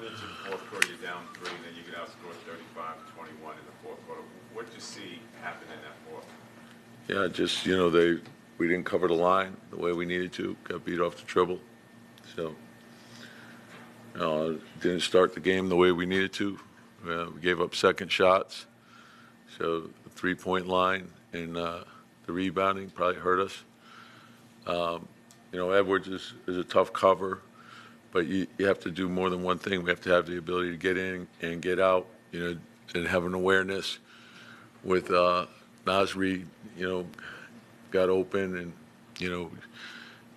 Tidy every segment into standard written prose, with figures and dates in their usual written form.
Going into the fourth quarter, you're down 3, and then you get outscored 35-21 in the fourth quarter. What did you see happen in that fourth? Yeah, just, we didn't cover the line the way we needed to, got beat off the dribble. So, didn't start the game the way we needed to. We gave up second shots. So the three-point line and the rebounding probably hurt us. Edwards is a tough cover, but you have to do more than one thing. We have to have the ability to get in and get out, and have an awareness with Nasri, got open, and,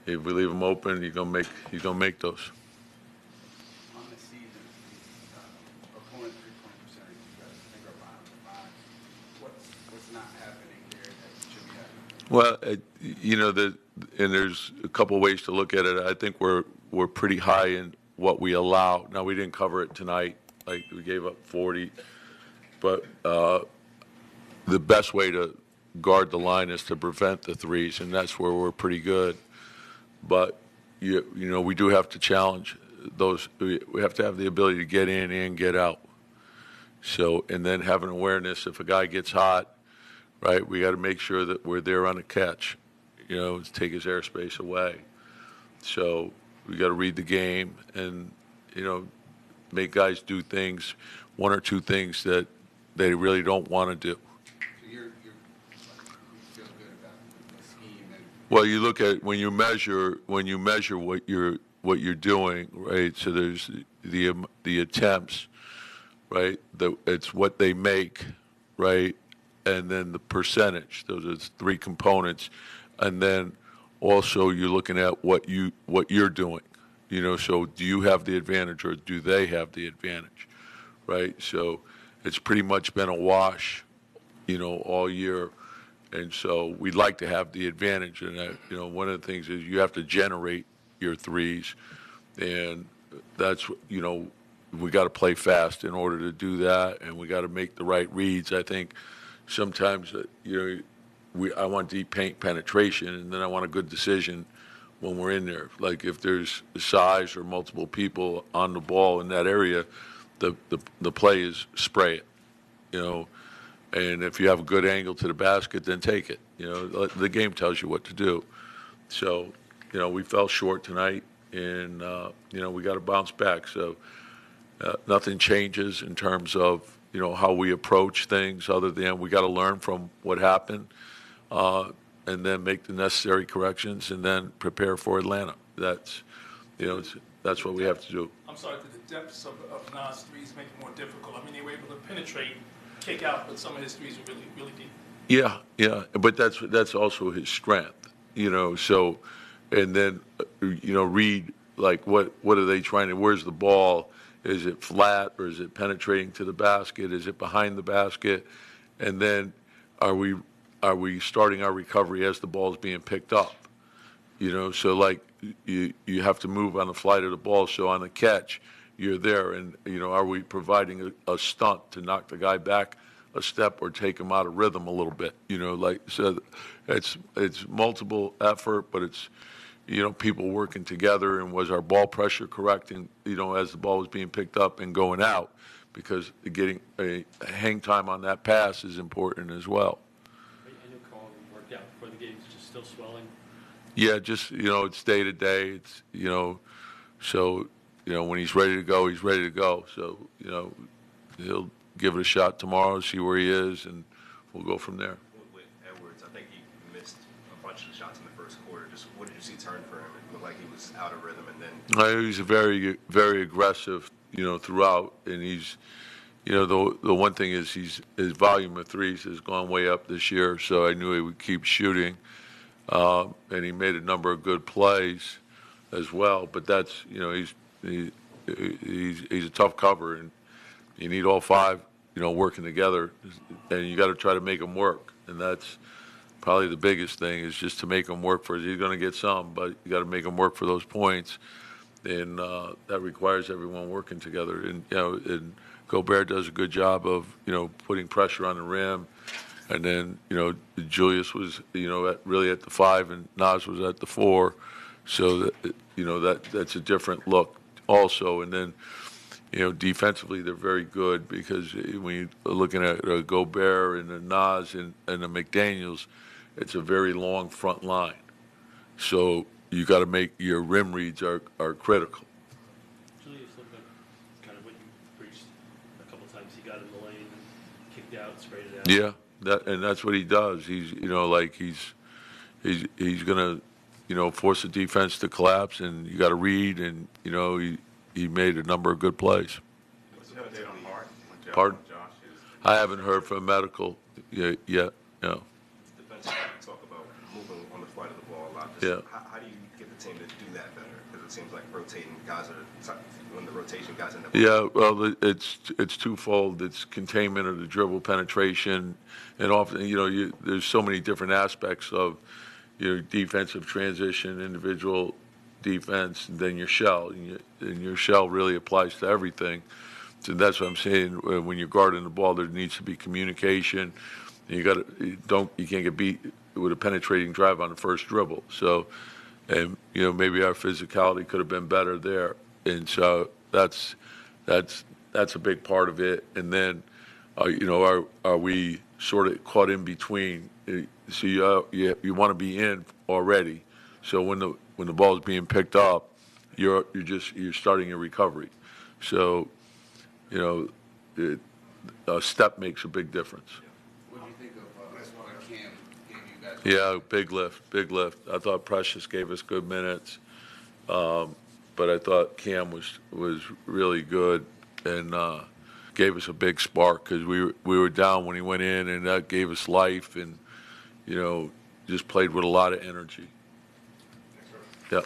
if we leave him open, he's gonna make those. On the season, opponent three-point percentage, you guys think are bottom five. What's not happening there that should be happening? Well, and there's a couple ways to look at it. I think we're pretty high in what we allow. Now, we didn't cover it tonight. Like, we gave up 40. But the best way to guard the line is to prevent the threes, and that's where we're pretty good. But, we do have to challenge those. We have to have the ability to get in and get out. So, and then have an awareness if a guy gets hot, right, we got to make sure that we're there on the catch, to take his airspace away. So we got to read the game and, make guys do things, one or two things that they really don't want to do. So you feel good about the scheme and Well, you look at when you measure what you're doing, right? So there's the attempts, right? It's what they make, right? And then the percentage. Those are the three components. And then also you're looking at what you're doing. So do you have the advantage or do they have the advantage, right? So it's pretty much been a wash, all year. And so we'd like to have the advantage. And, one of the things is you have to generate your threes. And that's, we got to play fast in order to do that. And we got to make the right reads. I think sometimes, I want deep paint penetration, and then I want a good decision when we're in there. Like if there's size or multiple people on the ball in that area, the play is spray it, and if you have a good angle to the basket, then take it. The game tells you what to do. So, we fell short tonight, and, we got to bounce back. So nothing changes in terms of, how we approach things other than we got to learn from what happened. And then make the necessary corrections, and then prepare for Atlanta. That's what we have to do. I'm sorry, did the depths of Nas' threes make it more difficult? I mean, they were able to penetrate, kick out, but some of his threes were really, really deep. Yeah, but that's also his strength, So, and then, read like what are they trying to? Where's the ball? Is it flat or is it penetrating to the basket? Is it behind the basket? And then, are we starting our recovery as the ball's being picked up? So like you have to move on the flight of the ball. So on the catch, you're there, and are we providing a stunt to knock the guy back a step or take him out of rhythm a little bit? So it's multiple effort, but it's people working together. And was our ball pressure correct? And as the ball was being picked up and going out, because getting a hang time on that pass is important as well. Out before the game, it's just still swelling. Yeah, just it's day to day. It's so when he's ready to go, he's ready to go. So he'll give it a shot tomorrow, see where he is, and we'll go from there. With Edwards, I think he missed a bunch of shots in the first quarter. Just what did you see turn for him? It looked like he was out of rhythm, and then He's very, very aggressive, throughout, and he's. The one thing is his volume of threes has gone way up this year, so I knew he would keep shooting, and he made a number of good plays as well. But that's he's a tough cover, and you need all five working together, and you got to try to make them work, and that's probably the biggest thing is just to make them work for. He's going to get some, but you got to make them work for those points, and that requires everyone working together, and Gobert does a good job of, putting pressure on the rim. And then, Julius was, really at the 5 and Nas was at the 4. So, that's a different look also. And then, defensively they're very good because when you're looking at Gobert and the Nas and the McDaniels, it's a very long front line. So you got to make your rim reads are critical. Julius looked like kind of what you preached a couple times. He got in the lane and kicked out, sprayed it out. Yeah, and that's what he does. He's he's gonna force the defense to collapse, and you got to read, and he made a number of good plays. What's the update on Hart? Pardon? Josh is I haven't heard from medical yet. No. defensively talk about moving on the flight of the ball a lot. Yeah. How do you get the team to do that better? Because it seems like rotating guys are when the rotation guys end up. Yeah, well, it's twofold. It's containment of the dribble penetration, and often there's so many different aspects of your defensive transition, individual defense, and then your shell. And your shell really applies to everything. So that's what I'm saying. When you're guarding the ball, there needs to be communication. And you can't get beat with a penetrating drive on the first dribble. So, and maybe our physicality could have been better there. And so that's a big part of it. And then, are we sort of caught in between? So you want to be in already. So when the ball is being picked up, you're starting your recovery. So, a step makes a big difference. What do you think of what Cam gave you guys? Yeah, big lift. I thought Precious gave us good minutes, but I thought Cam was really good and gave us a big spark because we were down when he went in, and that gave us life and just played with a lot of energy. Yeah.